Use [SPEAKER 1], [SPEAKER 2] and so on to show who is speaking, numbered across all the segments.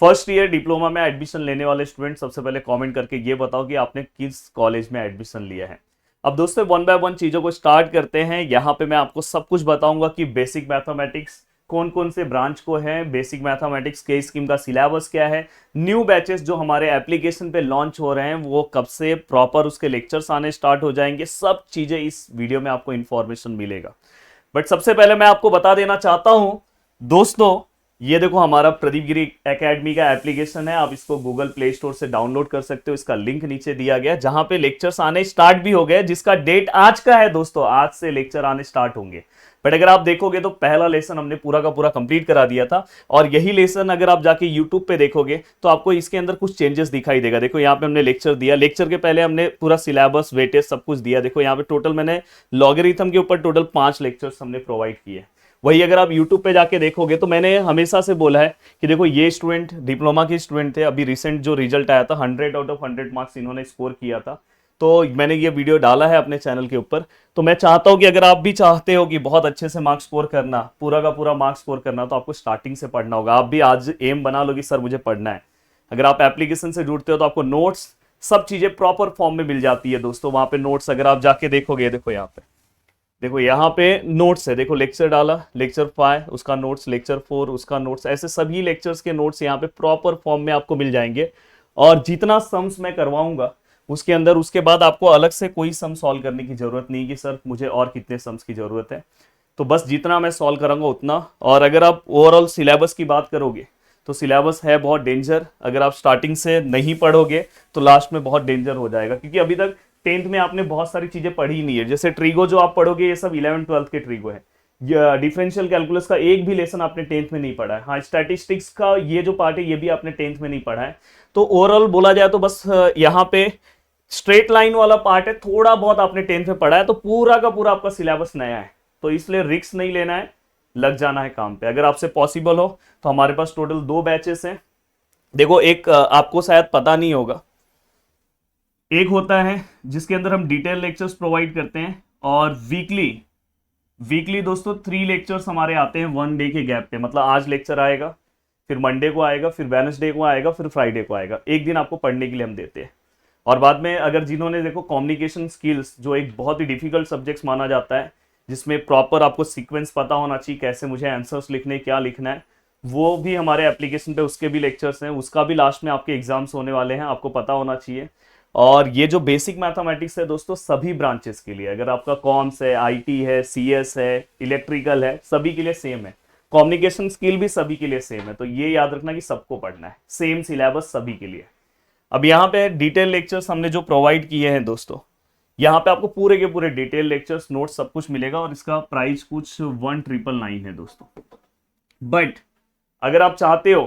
[SPEAKER 1] First year diploma में admission लेने वाले स्टूडेंट सबसे पहले कमेंट करके ये बताओ कि आपने किस कॉलेज में एडमिशन लिया है। अब दोस्तों वन बाय वन चीज़ों को स्टार्ट करते हैं। यहाँ पे मैं आपको सब कुछ बताऊंगा कि बेसिक मैथमेटिक्स कौन कौन से ब्रांच को है, बेसिक मैथमेटिक्स के स्कीम का सिलेबस क्या है, न्यू बैचेस जो हमारे एप्लीकेशन पे लॉन्च हो रहे हैं वो कब से प्रॉपर उसके लेक्चर्स आने स्टार्ट हो जाएंगे, सब चीज़ें इस वीडियो में आपको इन्फॉर्मेशन मिलेगा। बट सबसे पहले मैं आपको बता देना चाहता हूं दोस्तों, ये देखो हमारा प्रदीप गिरी एकेडमी का एप्लीकेशन है। आप इसको गूगल प्ले स्टोर से डाउनलोड कर सकते हो। इसका लिंक नीचे दिया गया है, जहां पे लेक्चर्स आने स्टार्ट भी हो गए, जिसका डेट आज का है दोस्तों। आज से लेक्चर आने स्टार्ट होंगे। बट अगर आप देखोगे तो पहला लेसन हमने पूरा का पूरा कंप्लीट करा दिया था, और यही लेसन अगर आप जाके यूट्यूब पे देखोगे तो आपको इसके अंदर कुछ चेंजेस दिखाई देगा। देखो यहाँ पे हमने लेक्चर दिया, लेक्चर के पहले हमने पूरा सिलेबस, वेटेज सब कुछ दिया। देखो यहाँ पे टोटल मैंने लॉगरिथम के ऊपर टोटल 5 लेक्चर्स हमने प्रोवाइड किए। वही अगर आप YouTube पे जाके देखोगे तो मैंने हमेशा से बोला है कि देखो ये स्टूडेंट डिप्लोमा के स्टूडेंट थे। अभी रिसेंट जो रिजल्ट आया था 100 आउट ऑफ 100 मार्क्स इन्होंने स्कोर किया था, तो मैंने ये वीडियो डाला है अपने चैनल के ऊपर। तो मैं चाहता हूं कि अगर आप भी चाहते हो कि बहुत अच्छे से मार्क्स स्कोर करना, पूरा का पूरा मार्क्स स्कोर करना, तो आपको स्टार्टिंग से पढ़ना होगा। आप भी आज एम बना लो कि सर मुझे पढ़ना है। अगर आप एप्लीकेशन से जुड़ते हो तो आपको नोट्स, सब चीजें प्रॉपर फॉर्म में मिल जाती है दोस्तों। वहां पे नोट्स अगर आप जाके देखोगे, देखो यहाँ पे, देखो यहाँ पे नोट्स है। देखो लेक्चर डाला, लेक्चर 5 उसका नोट्स, लेक्चर 4 उसका नोट्स, ऐसे सभी लेक्चर्स के नोट्स यहाँ पे प्रॉपर फॉर्म में आपको मिल जाएंगे। और जितना सम्स मैं करवाऊंगा उसके अंदर, उसके बाद आपको अलग से कोई सम सॉल्व करने की जरूरत नहीं कि सर मुझे और कितने सम्स की जरूरत है। तो बस जितना मैं सॉल्व कराऊंगा उतना। और अगर आप ओवरऑल सिलेबस की बात करोगे तो सिलेबस है बहुत डेंजर। अगर आप स्टार्टिंग से नहीं पढ़ोगे तो लास्ट में बहुत डेंजर हो जाएगा, क्योंकि अभी तक 10th में आपने बहुत सारी चीजें पढ़ी नहीं है। जैसे ट्रीगो जो आप पढ़ोगे ये सब 11th 12th के ट्रीगो है। डिफरेंशियल कैलकुलस का एक भी लेसन आपने 10th में नहीं पढ़ा है। हाँ, स्टैटिस्टिक्स का ये जो पार्ट है ये भी आपने 10th में नहीं पढ़ा है। तो ओवरऑल बोला जाए तो बस यहाँ पे स्ट्रेट लाइन वाला पार्ट है, थोड़ा बहुत आपने 10th में पढ़ा है। तो पूरा का पूरा आपका सिलेबस नया है, तो इसलिए रिस्क नहीं लेना है, लग जाना है काम पे। अगर आपसे पॉसिबल हो तो हमारे पास टोटल 2 बैचेस हैं। देखो एक आपको शायद पता नहीं होगा, एक होता है जिसके अंदर हम डिटेल लेक्चर्स प्रोवाइड करते हैं, और वीकली दोस्तों 3 लेक्चर्स हमारे आते हैं 1 डे के गैप पे। मतलब आज लेक्चर आएगा, फिर मंडे को आएगा, फिर वेडनेसडे को आएगा, फिर फ्राइडे को आएगा। एक दिन आपको पढ़ने के लिए हम देते हैं। और बाद में अगर जिन्होंने, देखो कम्युनिकेशन स्किल्स जो एक बहुत ही डिफिकल्ट सब्जेक्ट माना जाता है, जिसमें प्रॉपर आपको सीक्वेंस पता होना चाहिए, कैसे मुझे आंसर्स लिखने, क्या लिखना है, वो भी हमारे एप्लीकेशन पे उसके भी लेक्चर्स हैं। उसका भी लास्ट में आपके एग्जाम्स होने वाले हैं, आपको पता होना चाहिए। और ये जो बेसिक मैथमेटिक्स है दोस्तों सभी ब्रांचेस के लिए, अगर आपका कॉम्स है, आईटी है, सीएस है, इलेक्ट्रिकल है, सभी के लिए सेम है। कम्युनिकेशन स्किल भी सभी के लिए सेम है। तो ये याद रखना कि सबको पढ़ना है, सेम सिलेबस सभी के लिए। अब यहाँ पे डिटेल लेक्चर्स हमने जो प्रोवाइड किए हैं दोस्तों, यहाँ पे आपको पूरे के पूरे डिटेल लेक्चर्स, नोट्स सब कुछ मिलेगा। और इसका प्राइस कुछ 1999 है दोस्तों। बट अगर आप चाहते हो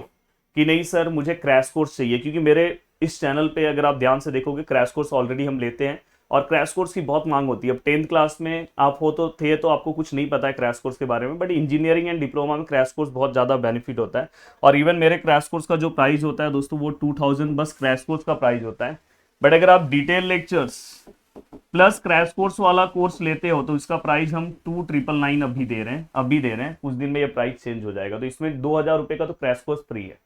[SPEAKER 1] कि नहीं सर मुझे क्रैश कोर्स चाहिए, क्योंकि मेरे इस चैनल पे अगर आप ध्यान से देखोगे क्रैश कोर्स ऑलरेडी हम लेते हैं, और क्रैश कोर्स की बहुत मांग होती है। अब 10th क्लास में आप हो तो थे, तो आपको कुछ नहीं पता है क्रैश कोर्स के बारे में, बट इंजीनियरिंग एंड डिप्लोमा में क्रैश कोर्स बहुत ज़्यादा बेनिफिट होता है। और इवन मेरे क्रैश कोर्स का जो प्राइस होता है दोस्तों वो 2000 बस क्रैश कोर्स का प्राइस होता है। बट अगर आप detail lectures plus crash course वाला कोर्स लेते हो तो इसका प्राइस हम 2999 अभी दे रहे हैं। कुछ दिन में ये प्राइस चेंज हो जाएगा। तो इसमें 2000 रुपये का तो क्रैश कोर्स फ्री है,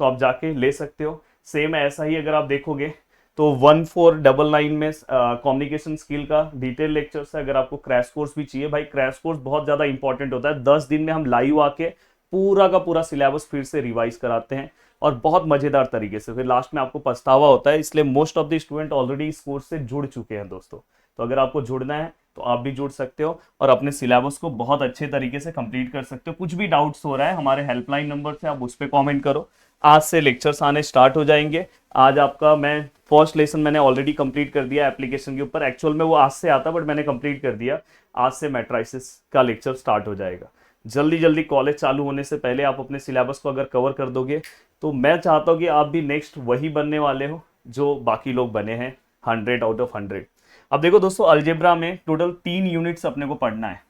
[SPEAKER 1] तो आप जाके ले सकते हो। सेम ऐसा ही अगर आप देखोगे तो 1499 में कम्युनिकेशन स्किल का डिटेल लेक्चर्स है। अगर आपको क्रैश कोर्स भी चाहिए, भाई क्रैश कोर्स बहुत ज़्यादा इंपॉर्टेंट होता है। 10 दिन में हम लाइव आके पूरा का पूरा सिलेबस फिर से रिवाइज कराते हैं, और बहुत मज़ेदार तरीके से। फिर लास्ट में आपको पछतावा होता है, इसलिए most of the student already इस कोर्स से जुड़ चुके हैं दोस्तों। तो अगर आपको जुड़ना है तो आप भी जुड़ सकते हो, और अपने सिलेबस को बहुत अच्छे तरीके से कंप्लीट कर सकते हो। कुछ भी डाउट्स हो रहा है, हमारे हेल्पलाइन नंबर से आप उस पर कॉमेंट करो। आज से लेक्चर्स आने स्टार्ट हो जाएंगे। आज आपका मैं फर्स्ट लेसन मैंने ऑलरेडी कंप्लीट कर दिया एप्लीकेशन के ऊपर। एक्चुअल में वो आज से आता, बट मैंने कंप्लीट कर दिया। आज से मैट्रिसेस का लेक्चर स्टार्ट हो जाएगा। जल्दी जल्दी कॉलेज चालू होने से पहले आप अपने सिलेबस को अगर कवर कर दोगे तो मैं चाहता हूँ कि आप भी नेक्स्ट वही बनने वाले हो जो बाकी लोग बने हैं, 100 आउट ऑफ 100। अब देखो दोस्तों, अलजेब्रा में टोटल 3 यूनिट्स अपने को पढ़ना है।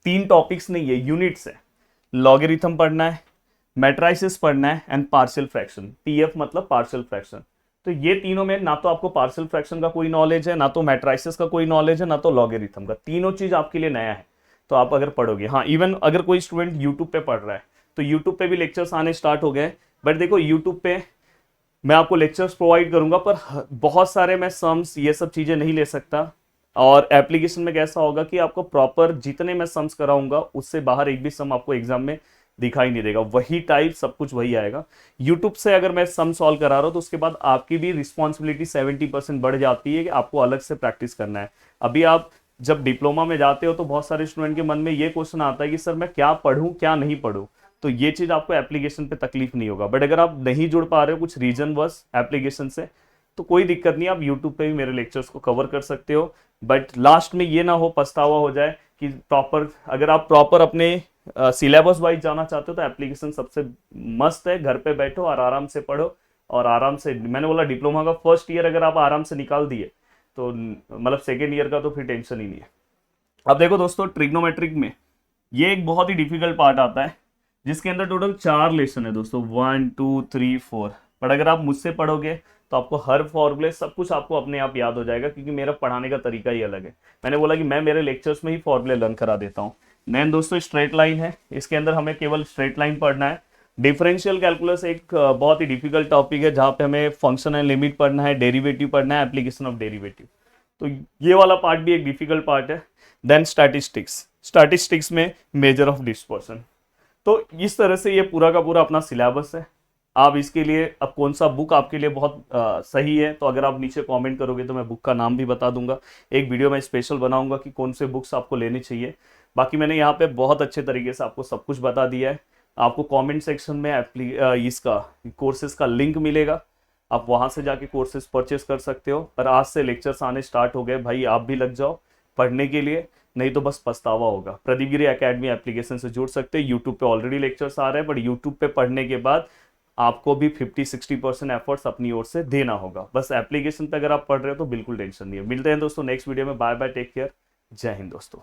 [SPEAKER 1] 3 टॉपिक्स नहीं है, यूनिट्स है। लॉगरिथम पढ़ना है, मैट्रिसेस पढ़ना है, एंड पार्शियल फ्रैक्शन। पीएफ मतलब पार्शियल फ्रैक्शन। तो ये तीनों में ना तो आपको पार्शियल फ्रैक्शन का कोई नॉलेज है, ना तो मैट्रिसेस का कोई नॉलेज है, ना तो लॉगरिथम का। तीनों चीज आपके लिए नया है। तो आप अगर पढ़ोगे, हाँ इवन अगर कोई स्टूडेंट यूट्यूब पे पढ़ रहा है तो यूट्यूब पे भी लेक्चर्स आने स्टार्ट हो गए। बट देखो यूट्यूब पे मैं आपको लेक्चर्स प्रोवाइड करूंगा, पर बहुत सारे मैं सम्स ये सब चीज़ें नहीं ले सकता। और एप्लीकेशन में कैसा होगा कि आपको प्रॉपर जितने मैं सम्स कराऊंगा उससे बाहर एक भी सम आपको एग्जाम में दिखाई नहीं देगा, वही टाइप सब कुछ वही आएगा। यूट्यूब से अगर मैं सम सॉल्व करा रहा हूँ तो उसके बाद आपकी भी रिस्पॉन्सिबिलिटी 70% बढ़ जाती है कि आपको अलग से प्रैक्टिस करना है। अभी आप जब डिप्लोमा में जाते हो तो बहुत सारे स्टूडेंट के मन में ये क्वेश्चन आता है कि सर मैं क्या पढूं क्या नहीं पढूं, तो ये चीज आपको एप्लीकेशन पे तकलीफ नहीं होगा। बट अगर आप नहीं जुड़ पा रहे हो कुछ रीजन बस एप्लीकेशन से, तो कोई दिक्कत नहीं, आप यूट्यूब पे भी मेरे लेक्चर्स को कवर कर सकते हो। बट लास्ट में ये ना हो पछतावा हो जाए कि प्रॉपर, अगर आप प्रॉपर अपने सिलेबस वाइज जाना चाहते हो तो एप्लीकेशन सबसे मस्त है। घर पे बैठो और आराम से पढ़ो और आराम से, मैंने बोला डिप्लोमा का फर्स्ट ईयर अगर आप आराम से निकाल दिए तो मतलब सेकेंड ईयर का तो फिर टेंशन ही नहीं है। अब देखो दोस्तों, ट्रिग्नोमेट्रिक में ये एक बहुत ही डिफिकल्ट पार्ट आता है जिसके अंदर टोटल 4 लेसन है दोस्तों, 1 2 3 4। बट अगर आप मुझसे पढ़ोगे तो आपको हर फॉर्मूले सब कुछ आपको अपने आप याद हो जाएगा, क्योंकि मेरा पढ़ाने का तरीका ही अलग है। मैंने बोला कि मैं मेरे लेक्चर्स में ही फॉर्मूले लर्न करा देता हूँ। देन दोस्तों स्ट्रेट लाइन है, इसके अंदर हमें केवल स्ट्रेट लाइन पढ़ना है। डिफरेंशियल कैलकुलस एक बहुत ही डिफिकल्ट टॉपिक है जहाँ पे हमें फंक्शन एंड लिमिट पढ़ना है, डेरिवेटिव पढ़ना है, एप्लीकेशन ऑफ डेरिवेटिव, तो ये वाला पार्ट भी एक डिफिकल्ट पार्ट है। देन स्टैटिस्टिक्स, स्टैटिस्टिक्स में मेजर ऑफ डिस्पर्सन। तो इस तरह से ये पूरा का पूरा अपना सिलेबस है। आप इसके लिए अब कौन सा बुक आपके लिए बहुत सही है, तो अगर आप नीचे कमेंट करोगे तो मैं बुक का नाम भी बता दूंगा। एक वीडियो मैं स्पेशल बनाऊंगा कि कौन से बुक्स आपको लेनी चाहिए। बाकी मैंने यहाँ पे बहुत अच्छे तरीके से आपको सब कुछ बता दिया है। आपको कमेंट सेक्शन में इसका कोर्सेज का लिंक मिलेगा, आप वहाँ से जाके कोर्सेज परचेस कर सकते हो। पर आज से लेक्चर्स आने स्टार्ट हो गए भाई, आप भी लग जाओ पढ़ने के लिए, नहीं तो बस पछतावा होगा। प्रदीप गिरी एकेडमी एप्लीकेशन से जुड़ सकते हैं। यूट्यूब पे ऑलरेडी लेक्चर्स आ रहे हैं, बट यूट्यूब पे पढ़ने के बाद आपको भी 50-60% एफर्ट्स अपनी ओर से देना होगा। बस एप्लीकेशन पे अगर आप पढ़ रहे हो तो बिल्कुल टेंशन नहीं है। मिलते हैं दोस्तों नेक्स्ट वीडियो में। बाय बाय, टेक केयर, जय हिंद दोस्तों।